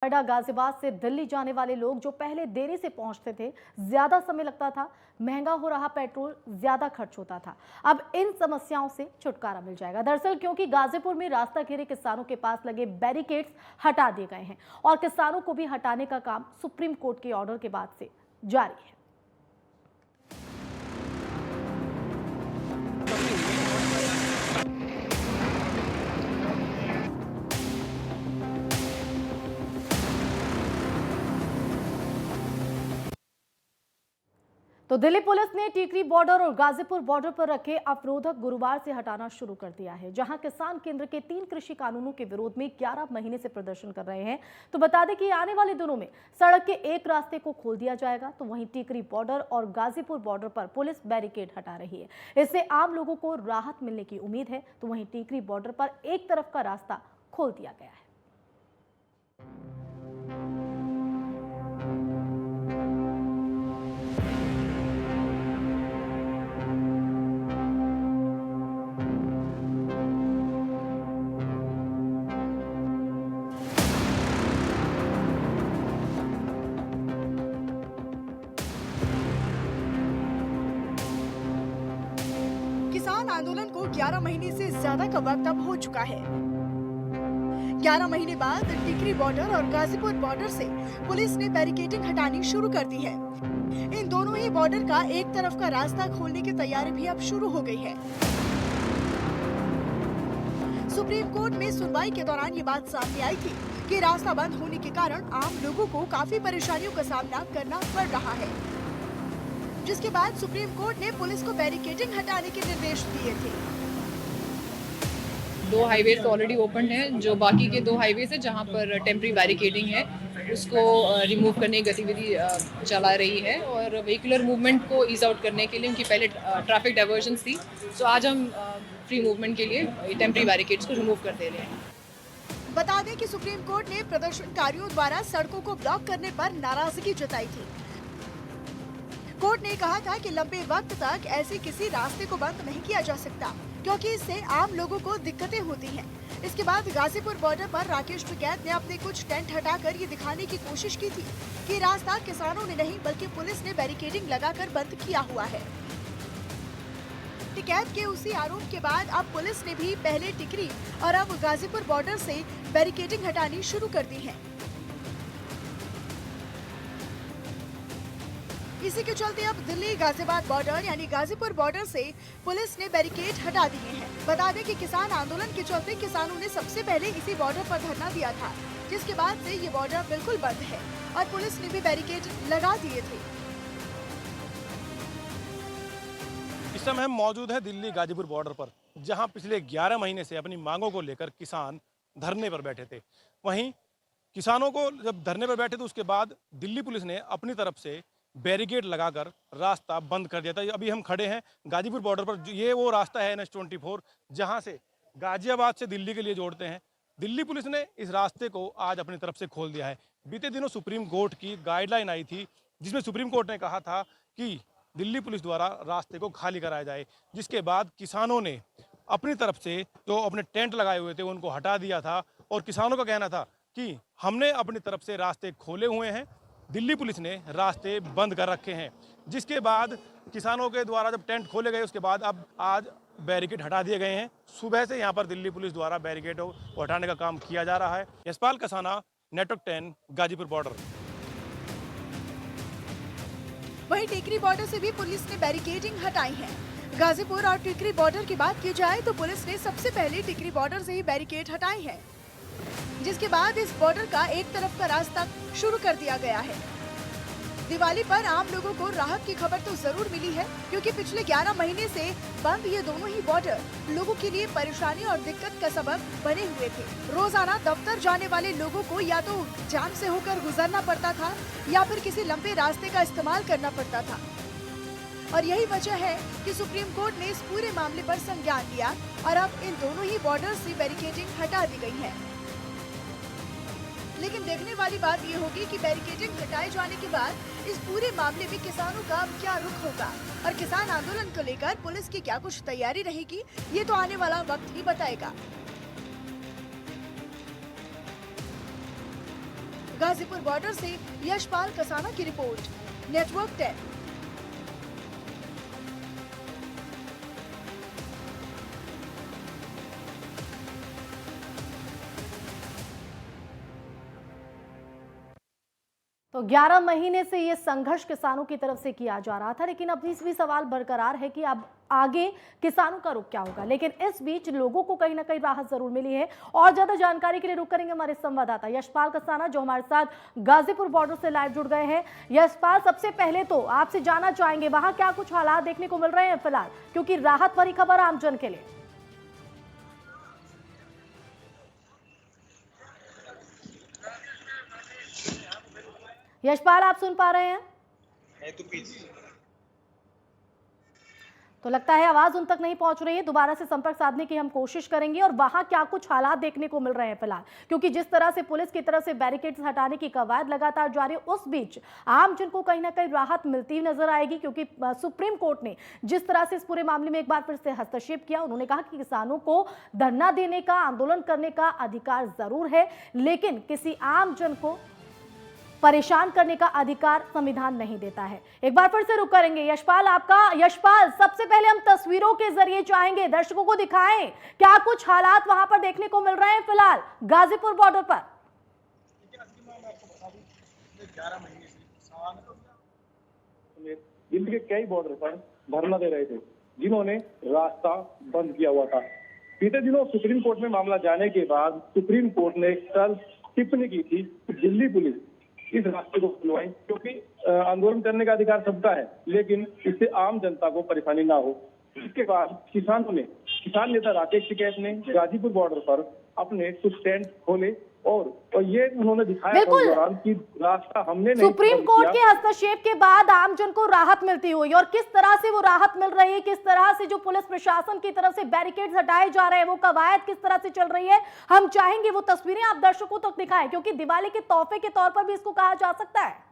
नोएडा गाजियाबाद से दिल्ली जाने वाले लोग जो पहले देरी से पहुंचते थे, ज्यादा समय लगता था, महंगा हो रहा पेट्रोल, ज्यादा खर्च होता था। अब इन समस्याओं से छुटकारा मिल जाएगा। दरअसल क्योंकि गाजीपुर में रास्ता घेरे किसानों के पास लगे बैरिकेड्स हटा दिए गए हैं और किसानों को भी हटाने का काम सुप्रीम कोर्ट के ऑर्डर के बाद से जारी है। तो दिल्ली पुलिस ने टीकरी बॉर्डर और गाजीपुर बॉर्डर पर रखे अवरोधक गुरुवार से हटाना शुरू कर दिया है। जहां किसान केंद्र के 3 कृषि कानूनों के विरोध में 11 महीने से प्रदर्शन कर रहे हैं। तो बता दें कि आने वाले दिनों में सड़क के एक रास्ते को खोल दिया जाएगा, तो वहीं टीकरी बॉर्डर और गाजीपुर बॉर्डर पर पुलिस बैरिकेड हटा रही है। इससे आम लोगों को राहत मिलने की उम्मीद है। तो वहीं टीकरी बॉर्डर पर एक तरफ का रास्ता खोल दिया गया है। किसान आंदोलन को 11 महीने से ज्यादा का वक्त अब हो चुका है। 11 महीने बाद टिकरी बॉर्डर और गाजीपुर बॉर्डर से पुलिस ने बैरिकेडिंग हटानी शुरू कर दी है। इन दोनों ही बॉर्डर का एक तरफ का रास्ता खोलने की तैयारी भी अब शुरू हो गई है। सुप्रीम कोर्ट में सुनवाई के दौरान ये बात सामने आई थी कि रास्ता बंद होने के कारण आम लोगों को काफी परेशानियों का सामना करना पड़ रहा है, जिसके बाद सुप्रीम कोर्ट ने पुलिस को बैरिकेडिंग हटाने के निर्देश दिए थे। 2 हाईवे ऑलरेडी ओपन है, जो बाकी के 2 हाईवे है जहां पर टेम्परी बैरिकेडिंग है उसको रिमूव करने की गतिविधि चला रही है और व्हीकुलर मूवमेंट को ईज आउट करने के लिए उनकी पहले ट्रैफिक डाइवर्जन्स थी, तो आज हम फ्री मूवमेंट के लिए टेम्परी बैरिकेड्स को रिमूव कर दे रहे हैं। बता दें कि सुप्रीम कोर्ट ने प्रदर्शनकारियों द्वारा सड़कों को ब्लॉक करने पर नाराजगी जताई थी। कोर्ट ने कहा था कि लंबे वक्त तक ऐसे किसी रास्ते को बंद नहीं किया जा सकता, क्योंकि इससे आम लोगों को दिक्कतें होती हैं। इसके बाद गाजीपुर बॉर्डर पर राकेश टिकैत ने अपने कुछ टेंट हटाकर ये दिखाने की कोशिश की थी कि रास्ता किसानों ने नहीं बल्कि पुलिस ने बैरिकेडिंग लगाकर बंद किया हुआ है। टिकैत के उसी आरोप के बाद अब पुलिस ने भी पहले टिकरी और अब गाजीपुर बॉर्डर से बैरिकेडिंग हटानी शुरू कर दी है। इसी के चलते अब दिल्ली गाजियाबाद बॉर्डर यानी गाजीपुर बॉर्डर से पुलिस ने बैरिकेड हटा दिए हैं। बता दें कि किसान आंदोलन के चलते किसानों ने सबसे पहले इसी बॉर्डर पर धरना दिया था, जिसके बाद से ये बॉर्डर बिल्कुल बंद है और पुलिस ने भी बैरिकेड लगा दिए थे। इस समय हम मौजूद है दिल्ली गाजीपुर बॉर्डर पर, जहां पिछले 11 महीने से अपनी मांगों को लेकर किसान धरने पर बैठे थे। वहीं किसानों को जब धरने पर बैठे तो उसके बाद दिल्ली पुलिस ने अपनी तरफ से बैरिकेड लगाकर रास्ता बंद कर दिया था। अभी हम खड़े हैं गाजीपुर बॉर्डर पर। ये वो रास्ता है NH-24 जहां से गाजियाबाद से दिल्ली के लिए जोड़ते हैं। दिल्ली पुलिस ने इस रास्ते को आज अपनी तरफ से खोल दिया है। बीते दिनों सुप्रीम कोर्ट की गाइडलाइन आई थी, जिसमें सुप्रीम कोर्ट ने कहा था कि दिल्ली पुलिस द्वारा रास्ते को खाली कराया जाए, जिसके बाद किसानों ने अपनी तरफ से जो अपने टेंट लगाए हुए थे उनको हटा दिया था और किसानों का कहना था कि हमने अपनी तरफ से रास्ते खोले हुए हैं, दिल्ली पुलिस ने रास्ते बंद कर रखे हैं। जिसके बाद किसानों के द्वारा जब टेंट खोले गए उसके बाद अब आज बैरिकेड हटा दिए गए हैं। सुबह से यहाँ पर दिल्ली पुलिस द्वारा बैरिकेडों को हटाने का काम किया जा रहा है। Yashpal Kasana, network 10, Ghazipur border. वहीं टिकरी बॉर्डर से भी पुलिस ने बैरिकेडिंग हटाई है। गाजीपुर और टिकरी बॉर्डर की बात की जाए तो पुलिस ने सबसे पहले टिकरी बॉर्डर से ही बैरिकेड हटाई है, जिसके बाद इस बॉर्डर का एक तरफ का रास्ता शुरू कर दिया गया है। दिवाली पर आम लोगों को राहत की खबर तो जरूर मिली है, क्योंकि पिछले 11 महीने से बंद ये दोनों ही बॉर्डर लोगों के लिए परेशानी और दिक्कत का सबब बने हुए थे। रोजाना दफ्तर जाने वाले लोगों को या तो जाम से होकर गुजरना पड़ता था या फिर किसी लंबे रास्ते का इस्तेमाल करना पड़ता था। और यही वजह है कि सुप्रीम कोर्ट ने इस पूरे मामले पर संज्ञान लिया और अब इन दोनों ही बॉर्डर से बैरिकेडिंग हटा दी गई है। लेकिन देखने वाली बात ये होगी कि बैरिकेडिंग हटाए जाने के बाद इस पूरे मामले में किसानों का अब क्या रुख होगा और किसान आंदोलन को लेकर पुलिस की क्या कुछ तैयारी रहेगी, ये तो आने वाला वक्त ही बताएगा। गाजीपुर बॉर्डर से यशपाल कसाना की रिपोर्ट, नेटवर्क 10। तो 11 महीने से ये संघर्ष किसानों की तरफ से किया जा रहा था, लेकिन अब इस भी सवाल बरकरार है कि अब आगे किसानों का रुख क्या होगा। लेकिन इस बीच लोगों को कहीं ना कहीं राहत जरूर मिली है। और ज्यादा जानकारी के लिए रुक करेंगे हमारे संवाददाता यशपाल कसाना, जो हमारे साथ गाजीपुर बॉर्डर से लाइव जुड़ गए हैं। यशपाल, सबसे पहले तो आपसे जानना चाहेंगे वहां क्या कुछ हालात देखने को मिल रहे हैं फिलहाल, क्योंकि राहत भरी खबर आमजन के लिए। यशपाल, आप सुन पा रहे हैं? तो लगता है आवाज उन तक नहीं पहुंच रही है। दोबारा से संपर्क साधने की हम कोशिश करेंगे। और वहां क्या कुछ हालात देखने को मिल रहे हैं फिलहाल, क्योंकि जिस तरह से पुलिस की तरफ से बैरिकेड्स हटाने की कवायद लगातार जारी है, उस बीच आम जन को कहीं ना कहीं राहत मिलती हुई नजर आएगी, क्योंकि सुप्रीम कोर्ट ने जिस तरह से इस पूरे मामले में एक बार फिर से हस्तक्षेप किया। उन्होंने कहा कि किसानों को धरना देने का, आंदोलन करने का अधिकार जरूर है, लेकिन किसी आम जन को परेशान करने का अधिकार संविधान नहीं देता है। एक बार फिर से रुक करेंगे यशपाल आपका। यशपाल, सबसे पहले हम तस्वीरों के जरिए चाहेंगे दर्शकों को दिखाएं क्या कुछ हालात वहां पर देखने को मिल रहे हैं फिलहाल गाजीपुर बॉर्डर पर। दिल्ली के कई बॉर्डर पर धरना दे रहे थे, जिन्होंने रास्ता बंद किया हुआ था। बीते दिनों सुप्रीम कोर्ट में मामला जाने के बाद सुप्रीम कोर्ट ने कल टिप्पणी की थी कि दिल्ली पुलिस इस रास्ते को खुलवाएं, क्योंकि आंदोलन करने का अधिकार सबका है, लेकिन इससे आम जनता को परेशानी ना हो। इसके बाद किसान नेता राकेश टिकैत ने गाजीपुर बॉर्डर पर अपने कुछ टेंट खोले और ये उन्होंने दिखाया उस दौरान कि रास्ता हमने नहीं। सुप्रीम कोर्ट के हस्तक्षेप के बाद आमजन को राहत मिलती हुई, और किस तरह से वो राहत मिल रही है, किस तरह से जो पुलिस प्रशासन की तरफ से बैरिकेड्स हटाए जा रहे हैं, वो कवायद किस तरह से चल रही है, हम चाहेंगे वो तस्वीरें आप दर्शकों तक दिखाएं, क्योंकि दिवाली के तोहफे के तौर पर भी इसको कहा जा सकता है।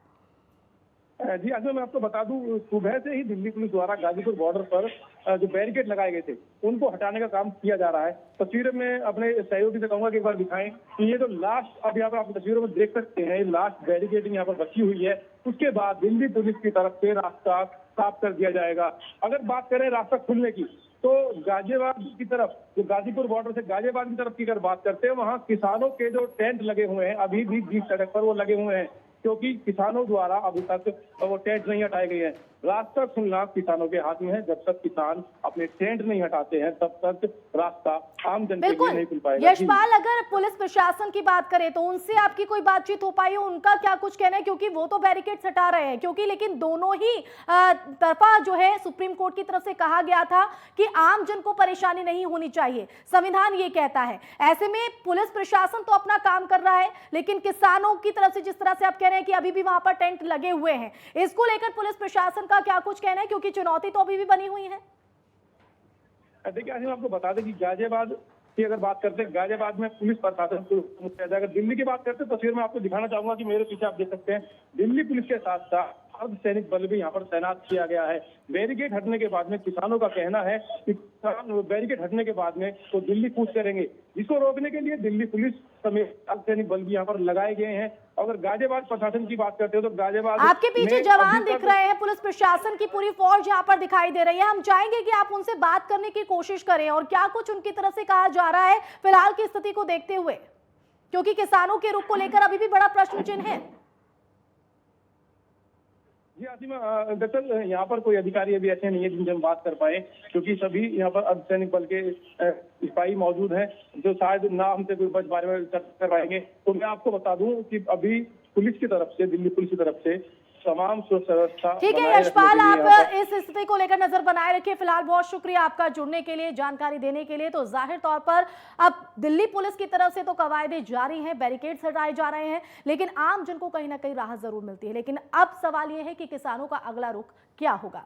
जी अगर मैं आपको बता दूं, सुबह से ही दिल्ली पुलिस द्वारा गाजीपुर बॉर्डर पर जो बैरिकेड लगाए गए थे उनको हटाने का काम किया जा रहा है। तस्वीरें में अपने सहयोगी से कहूंगा कि एक बार दिखाएं कि ये जो लास्ट, अब यहाँ पर आप तस्वीरों में देख सकते हैं, लास्ट बैरिकेडिंग यहाँ पर बची हुई है। उसके बाद दिल्ली पुलिस की तरफ से रास्ता साफ कर दिया जाएगा। अगर बात करें रास्ता खुलने की, तो गाजियाबाद की तरफ, जो गाजीपुर बॉर्डर से गाजियाबाद की तरफ की अगर बात करते हैं, वहाँ किसानों के जो टेंट लगे हुए हैं अभी भी बीच सड़क पर वो लगे हुए हैं, क्योंकि किसानों द्वारा अभी तक वो टेंट नहीं हटाए गए हैं। रास्ता खुलना किसानों के हाथ में है। जब तक किसान अपने टेंट नहीं हटाते हैं तब तक रास्ता आम जन के लिए नहीं खुल पाएगा। यशपाल, अगर पुलिस प्रशासन की बात करें तो उनसे आपकी कोई बातचीत हो पाई है, उनका क्या कुछ कहना है, क्योंकि वो तो बैरिकेड्स हटा रहे हैं, क्योंकि लेकिन दोनों ही तरफा जो है सुप्रीम कोर्ट की तरफ से कहा गया था कि आम जन को परेशानी नहीं होनी चाहिए, संविधान ये कहता है। ऐसे में पुलिस प्रशासन तो अपना काम कर रहा है, लेकिन किसानों की तरफ से जिस तरह से आप कह रहे हैं कि अभी भी वहां पर टेंट लगे हुए हैं, इसको लेकर पुलिस प्रशासन का क्या कुछ कहना है, क्योंकि चुनौती तो अभी भी बनी हुई है। देखिए हम आपको बता दें कि गाजियाबाद की अगर बात करते हैं, गाजियाबाद में पुलिस प्रशासन को अगर दिल्ली की बात करते हैं, तस्वीर में आपको दिखाना चाहूंगा कि मेरे पीछे आप देख सकते हैं दिल्ली पुलिस के साथ साथ अर्धसैनिक बल भी यहाँ पर तैनात किया गया है। बैरिकेड हटने के बाद में किसानों का कहना है कि किसान बैरिकेड हटने के बाद में तो दिल्ली कूच करेंगे, जिसको रोकने के लिए दिल्ली पुलिस समेत अर्धसैनिक बल भी यहाँ पर लगाए गए हैं। अगर गाजियाबाद प्रशासन की बात करते हो तो गाजियाबाद आपके पीछे जवान दिख रहे हैं, पुलिस प्रशासन की पूरी फौज यहाँ पर दिखाई दे रही है। हम चाहेंगे कि आप उनसे बात करने की कोशिश करें और क्या कुछ उनकी तरफ से कहा जा रहा है फिलहाल की स्थिति को देखते हुए, क्योंकि किसानों के रुख को लेकर अभी भी बड़ा प्रश्न चिन्ह है। जी आसिमा, दरअसल यहाँ पर कोई अधिकारी अभी ऐसे नहीं है जिनसे हम बात कर पाए, क्योंकि सभी यहाँ पर अर्धसैनिक बल के सिपाही मौजूद हैं, जो शायद ना हमसे कोई बारे में चर्चा कर पाएंगे। तो मैं आपको बता दूं कि अभी पुलिस की तरफ से, दिल्ली पुलिस की तरफ से तमाम सुरक्षा व्यवस्था। ठीक है यशपाल, आप इस स्थिति को लेकर नजर बनाए रखिए। फिलहाल बहुत शुक्रिया आपका जुड़ने के लिए, जानकारी देने के लिए। तो जाहिर तौर पर अब दिल्ली पुलिस की तरफ से तो कवायदे जारी हैं, बैरिकेड्स हटाए जा रहे हैं, लेकिन आम जन को कहीं ना कहीं राहत जरूर मिलती है। लेकिन अब सवाल यह है कि किसानों का अगला रुख क्या होगा।